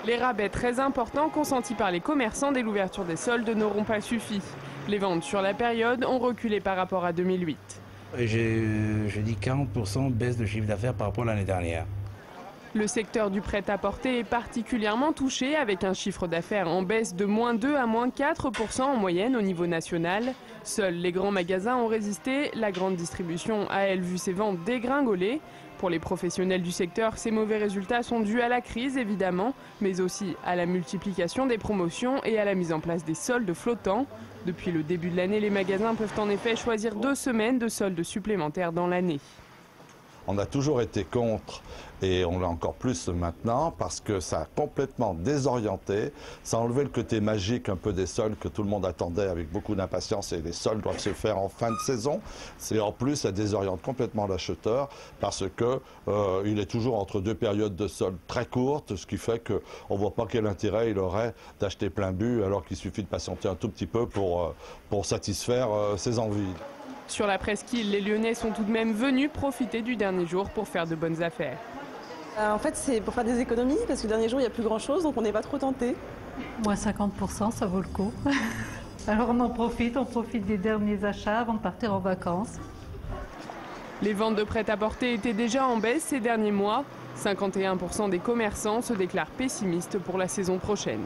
Les rabais très importants consentis par les commerçants dès l'ouverture des soldes n'auront pas suffi. Les ventes sur la période ont reculé par rapport à 2008. Je dis 40% baisse de chiffre d'affaires par rapport à l'année dernière. Le secteur du prêt-à-porter est particulièrement touché avec un chiffre d'affaires en baisse de -2 à -4% en moyenne au niveau national. Seuls les grands magasins ont résisté. La grande distribution a, elle, vu ses ventes dégringoler. Pour les professionnels du secteur, ces mauvais résultats sont dus à la crise évidemment, mais aussi à la multiplication des promotions et à la mise en place des soldes flottants. Depuis le début de l'année, les magasins peuvent en effet choisir 2 semaines de soldes supplémentaires dans l'année. On a toujours été contre et on l'a encore plus maintenant parce que ça a complètement désorienté, ça a enlevé le côté magique un peu des soldes que tout le monde attendait avec beaucoup d'impatience et les soldes doivent se faire en fin de saison. C'est en plus, ça désoriente complètement l'acheteur parce que il est toujours entre 2 périodes de soldes très courtes, ce qui fait qu'on ne voit pas quel intérêt il aurait d'acheter plein but alors qu'il suffit de patienter un tout petit peu pour satisfaire ses envies. Sur la presqu'île, les Lyonnais sont tout de même venus profiter du dernier jour pour faire de bonnes affaires. En fait, c'est pour faire des économies, parce que le dernier jour, il n'y a plus grand-chose, donc on n'est pas trop tenté. Moins 50%, ça vaut le coup. Alors on profite des derniers achats avant de partir en vacances. Les ventes de prêt-à-porter étaient déjà en baisse ces derniers mois. 51% des commerçants se déclarent pessimistes pour la saison prochaine.